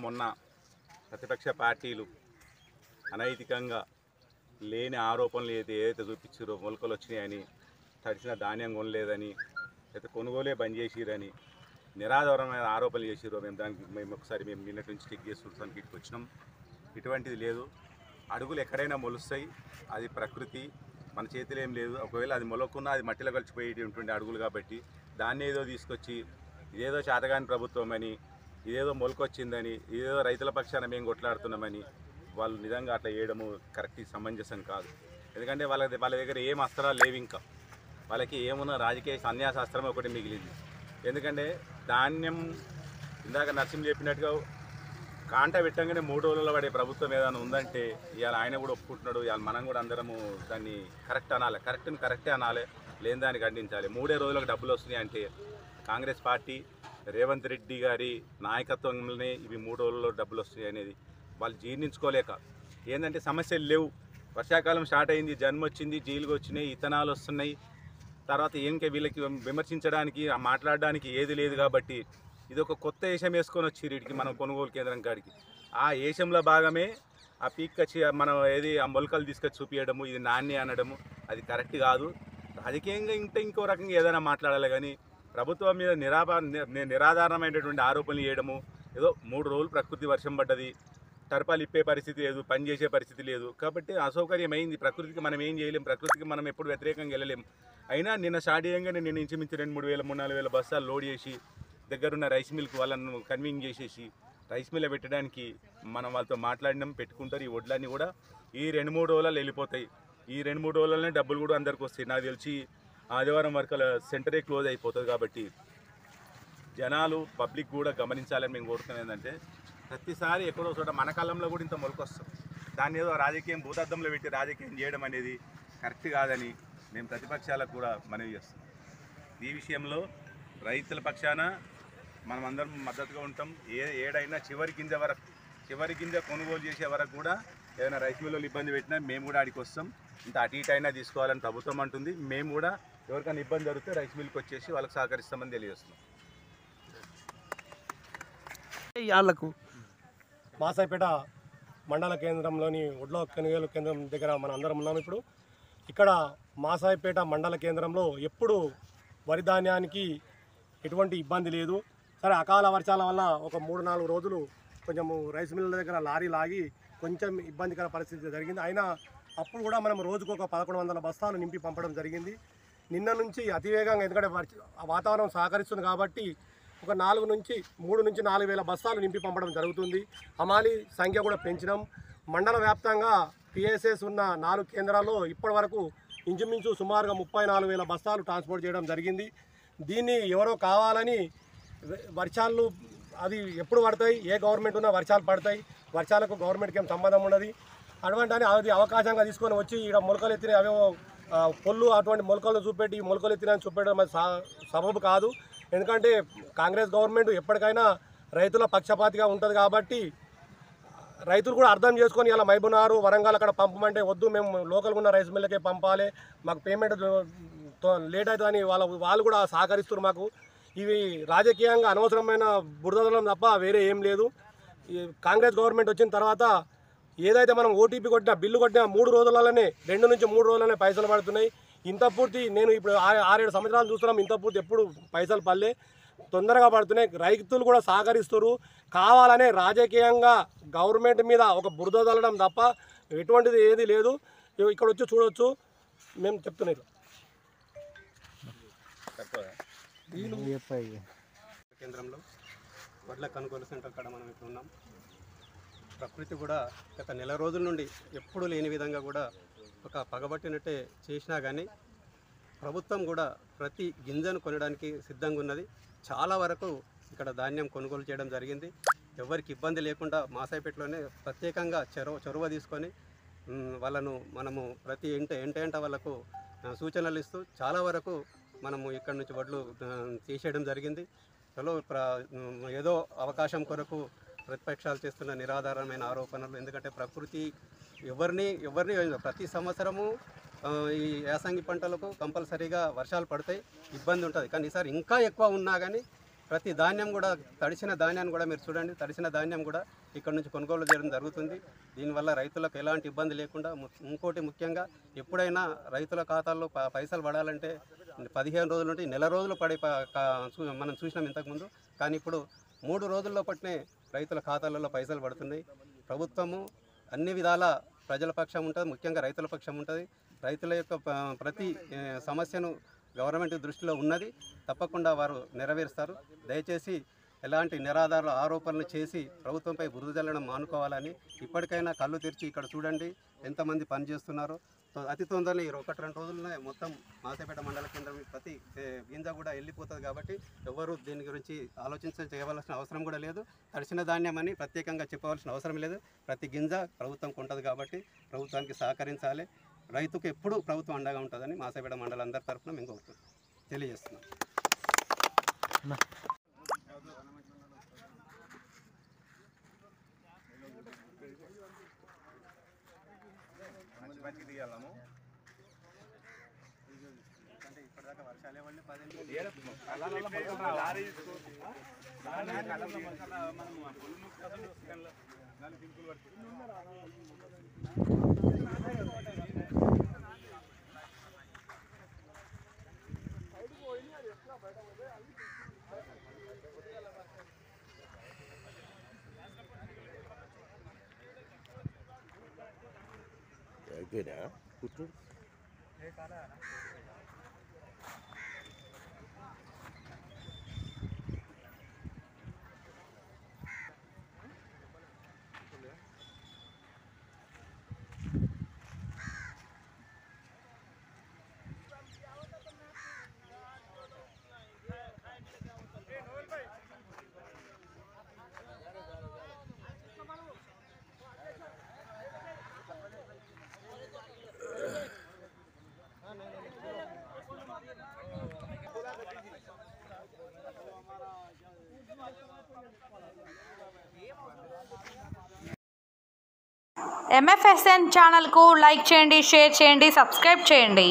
మొన్న ప్రతిపక్ష పార్టీలు అనైతికంగా లేని ఆరోపణలు ఏదైతే చూపించారో మొలకలు వచ్చినాయని, తడిసిన ధాన్యం కొనలేదని, అయితే కొనుగోలే బంద్ చేసిరని నిరాధారమైన ఆరోపణలు చేసిరో మేము ఒకసారి నిన్నటి నుంచి చెక్ చేసి చూడడానికి ఇక్కడికి వచ్చినాం. ఇటువంటిది లేదు. అడుగులు ఎక్కడైనా మొలుస్తాయి, అది ప్రకృతి, మన చేతిలో ఏం లేదు. ఒకవేళ అది మొలకున్నా అది మట్టిలో కలిసిపోయేటువంటి అడుగులు కాబట్టి దాన్ని ఏదో తీసుకొచ్చి ఇదేదో చేతగాని ప్రభుత్వం అని, ఇదేదో మొలకొచ్చిందని, ఇదేదో రైతుల పక్షాన మేము కొట్లాడుతున్నామని వాళ్ళు నిజంగా అట్లా చేయడము కరెక్ట్, సమంజసం కాదు. ఎందుకంటే వాళ్ళ దగ్గర ఏం అస్త్రాలు లేవు. ఇంకా వాళ్ళకి ఏమున్న రాజకీయ సన్యాసాస్త్రం ఒకటి మిగిలింది. ఎందుకంటే ధాన్యం ఇందాక నరసింహ చెప్పినట్టుగా కాంట పెట్టంగానే 3 రోజుల్లో పడే ప్రభుత్వం ఏదైనా ఉందంటే ఇవాళ ఆయన కూడా ఒప్పుకుంటున్నాడు. ఇవాళ మనం కూడా అందరము దాన్ని కరెక్ట్ అనాలి, కరెక్టే అనాలి, లేని దాన్ని ఖండించాలి. 3 రోజులకు డబ్బులు వస్తున్నాయి అంటే కాంగ్రెస్ పార్టీ రేవంత్ రెడ్డి గారి నాయకత్వంలోనే ఇవి 3 రోజుల్లో డబ్బులు వస్తున్నాయి అనేది వాళ్ళు జీర్ణించుకోలేక, ఏంటంటే సమస్యలు లేవు. వర్షాకాలం స్టార్ట్ అయింది, జన్మ వచ్చింది, జీలుగు వచ్చినాయి, ఇథనాలు వస్తున్నాయి. తర్వాత ఏంకే వీళ్ళకి విమర్శించడానికి మాట్లాడడానికి ఏది లేదు కాబట్టి ఇది ఒక కొత్త ఏషం వేసుకొని వచ్చి వీటికి మనం కొనుగోలు కేంద్రం కాడికి ఆ ఏషంలో భాగమే ఆ పీక్ వచ్చి మనం ఆ మొలకలు తీసుకొచ్చి చూపించడము, ఇది నాణ్య అనడము అది కరెక్ట్ కాదు. రాజకీయంగా ఇంకో రకంగా ఏదైనా మాట్లాడాలి కానీ ప్రభుత్వం మీద నిరాధారమైనటువంటి ఆరోపణలు చేయడము, ఏదో 3 రోజులు ప్రకృతి వర్షం పడ్డది, టర్పాలు ఇప్పే పరిస్థితి లేదు, పని చేసే పరిస్థితి లేదు కాబట్టి అసౌకర్యమైంది. ప్రకృతికి మనం ఏం చేయలేం, ప్రకృతికి మనం ఎప్పుడు వ్యతిరేకంగా వెళ్ళలేం. అయినా నిన్న స్టార్ట్ చేయగానే నేను ఇంచుమించు 2,000, 3,000, 4,000 బస్తాలు లోడ్ చేసి దగ్గరున్న రైస్ మిల్క్ వాళ్ళను కన్విన్స్ చేసేసి రైస్ మిల్ పెట్టడానికి మనం వాళ్ళతో మాట్లాడినాం, పెట్టుకుంటారు. ఈ వడ్లన్నీ కూడా ఈ 2-3 రోజులలో వెళ్ళిపోతాయి. ఈ 2-3 రోజులనే డబ్బులు కూడా అందరికి వస్తాయి. నాకు తెలిసి ఆదివారం వరకు సెంటరే క్లోజ్ అయిపోతుంది. కాబట్టి జనాలు పబ్లిక్ కూడా గమనించాలని మేము కోరుతున్నది ఏంటంటే ప్రతిసారి ఎక్కడో చోట మన కాలంలో కూడా ఇంత మొలకొస్తాం, దాన్ని ఏదో రాజకీయం భూతద్దంలో పెట్టి రాజకీయం చేయడం అనేది కరెక్ట్ కాదని మేము ప్రతిపక్షాలకు కూడా మనవి చేస్తాం. ఈ విషయంలో రైతుల పక్షాన మనం అందరం మద్దతుగా ఉంటాం. ఏడైనా చివరి గింజ కొనుగోలు చేసే వరకు కూడా ఏదైనా రైస్ మిల్లులు ఇబ్బంది పెట్టినా మేము కూడా ఆడికి వస్తాం. ఇంత అటు ఇటు అయినా తీసుకోవాలని ప్రభుత్వం అంటుంది. మేము కూడా ఎవరికైనా ఇబ్బంది జరిగితే రైస్ మిల్కి వచ్చేసి వాళ్ళకి సహకరిస్తామని తెలియజేస్తున్నాం. వాళ్ళకు మాసాయిపేట మండల కేంద్రంలోని ఒడ్ల కొనుగోలు కేంద్రం దగ్గర మనం అందరం ఉన్నాం. ఇప్పుడు ఇక్కడ మాసాయిపేట మండల కేంద్రంలో ఎప్పుడు వరి ధాన్యానికి ఎటువంటి ఇబ్బంది లేదు. సరే అకాల వర్షాల వల్ల ఒక 3-4 రోజులు కొంచెము రైస్ మిల్లుల దగ్గర లారీ లాగి కొంచెం ఇబ్బందికర పరిస్థితి జరిగింది. అయినా అప్పుడు కూడా మనం రోజుకు ఒక 1,100 బస్తాలు నింపి పంపడం జరిగింది. నిన్న నుంచి అతివేగంగా, ఎందుకంటే వాతావరణం సహకరిస్తుంది కాబట్టి ఒక 3 నుంచి 4,000 బస్తాలు నింపి పంపడం జరుగుతుంది. హమాలీ సంఖ్య కూడా పెంచినాం. మండల వ్యాప్తంగా పిఎస్ఎస్ ఉన్న 4 కేంద్రాల్లో ఇప్పటి వరకు ఇంచుమించు సుమారుగా 34,000 బస్తాలు ట్రాన్స్పోర్ట్ చేయడం జరిగింది. దీన్ని ఎవరో కావాలని వర్షాలు అది ఎప్పుడు పడతాయి, ఏ గవర్నమెంట్ ఉన్నా వర్షాలు పడతాయి, వర్షాలకు గవర్నమెంట్కి ఏం సంబంధం ఉండదు. అటువంటి అది అవకాశంగా తీసుకొని వచ్చి ఇక్కడ మొలకలు ఎత్తిన అవేవో పొల్లు అటువంటి మొలకలు చూపెట్టి మొలకలు ఎత్తిన చూపెట్టడం సబబు కాదు. ఎందుకంటే కాంగ్రెస్ గవర్నమెంట్ ఎప్పటికైనా రైతుల పక్షపాతిగా ఉంటుంది కాబట్టి రైతులు కూడా అర్థం చేసుకొని ఇలా మైబునారు, వరంగల్ అక్కడ పంపమంటే వద్దు, మేము లోకల్గా ఉన్న రైస్ మిల్లకే పంపాలి, మాకు పేమెంట్ లేట్ అవుతుందని వాళ్ళు కూడా సహకరిస్తున్నారు మాకు. ఇవి రాజకీయంగా అనవసరమైన బురదలం తప్ప వేరే ఏం లేదు. కాంగ్రెస్ గవర్నమెంట్ వచ్చిన తర్వాత ఏదైతే మనం ఓటీపీ కొట్టినా, బిల్లు కొట్టినా 3 రోజులలోనే 2 నుంచి 3 రోజులనే పైసలు పడుతున్నాయి. ఇంత పూర్తి నేను ఇప్పుడు 6-7 సంవత్సరాలు చూస్తున్నాం, ఇంత పూర్తి ఎప్పుడు పైసలు పడలే, తొందరగా పడుతున్నాయి. రైతులు కూడా సహకరిస్తారు. కావాలనే రాజకీయంగా గవర్నమెంట్ మీద ఒక బురద చల్లడం తప్ప ఎటువంటిది ఏది లేదు. ఇక్కడ వచ్చి చూడవచ్చు, మేము చెప్తున్నాం. కేంద్రంలో వడ్ల కొనుగోలు సెంటర్ కాడ మనం ఇప్పుడు ఉన్నాం. ప్రకృతి కూడా గత నెల రోజుల నుండి ఎప్పుడు లేని విధంగా కూడా ఒక పగబట్టినట్టే చేసినా కానీ ప్రభుత్వం కూడా ప్రతి గింజను కొనడానికి సిద్ధంగా ఉన్నది. చాలా వరకు ఇక్కడ ధాన్యం కొనుగోలు చేయడం జరిగింది. ఎవరికి ఇబ్బంది లేకుండా మాసాయిపేటలోనే ప్రత్యేకంగా చొరవ తీసుకొని వాళ్ళను మనము ప్రతి ఎంట వాళ్ళకు సూచనలు ఇస్తూ చాలా వరకు మనము ఇక్కడ నుంచి వడ్లు తీసేయడం జరిగింది. ఏదో అవకాశం కొరకు ప్రతిపక్షాలు చేస్తున్న నిరాధారమైన ఆరోపణలు. ఎందుకంటే ప్రకృతి ఎవరిని ప్రతి సంవత్సరము ఈ యాసంగి పంటలకు కంపల్సరీగా వర్షాలు పడతాయి, ఇబ్బంది ఉంటుంది. కానీ ఈసారి ఇంకా ఎక్కువ ఉన్నా కానీ ప్రతి ధాన్యం కూడా తడిసిన ధాన్యాన్ని కూడా మీరు చూడండి, తడిసిన ధాన్యం కూడా ఇక్కడ నుంచి కొనుగోలు చేయడం జరుగుతుంది. దీనివల్ల రైతులకు ఎలాంటి ఇబ్బంది లేకుండా, ఇంకోటి ముఖ్యంగా ఎప్పుడైనా రైతుల ఖాతాల్లో పైసలు పడాలంటే 15 రోజుల నుండి నెల రోజులు పడే మనం చూసినాం ఇంతకుముందు. కానీ ఇప్పుడు 3 రోజుల్లో పట్టినే రైతుల ఖాతాలలో పైసలు పడుతున్నాయి. ప్రభుత్వము అన్ని విధాల ప్రజల పక్షం ఉంటుంది, ముఖ్యంగా రైతుల పక్షం ఉంటుంది. రైతుల యొక్క ప్రతి సమస్యను గవర్నమెంట్ దృష్టిలో ఉన్నది, తప్పకుండా వారు నెరవేరుస్తారు. దయచేసి ఎలాంటి నిరాధార ఆరోపణలు చేసి ప్రభుత్వంపై బురద జల్లడం మానుకోవాలని, ఇప్పటికైనా కళ్ళు తెరిచి ఇక్కడ చూడండి ఎంతమంది పనిచేస్తున్నారో. అతి తొందరలో 1-2 రోజుల్లోనే మొత్తం మాసాయిపేట మండల కేంద్రం ప్రతి గింజ కూడా వెళ్ళిపోతుంది. కాబట్టి ఎవరు దీని గురించి చేయవలసిన అవసరం కూడా లేదు. తడిసిన ధాన్యం అని ప్రత్యేకంగా చెప్పవలసిన అవసరం లేదు. ప్రతి గింజ ప్రభుత్వం కొంటది కాబట్టి ప్రభుత్వానికి సహకరించాలి. రైతుకు ఎప్పుడూ ప్రభుత్వం అండగా ఉంటుందని మాసాయిపేట మండలం అందరి తరఫున మేము తెలియజేస్తున్నాం. అంటే ఇప్పటిదాకా వర్షాలే వాళ్ళు 10 MFSN ఛానల్కు లైక్ చేయండి, షేర్ చేయండి, సబ్స్క్రైబ్ చేయండి.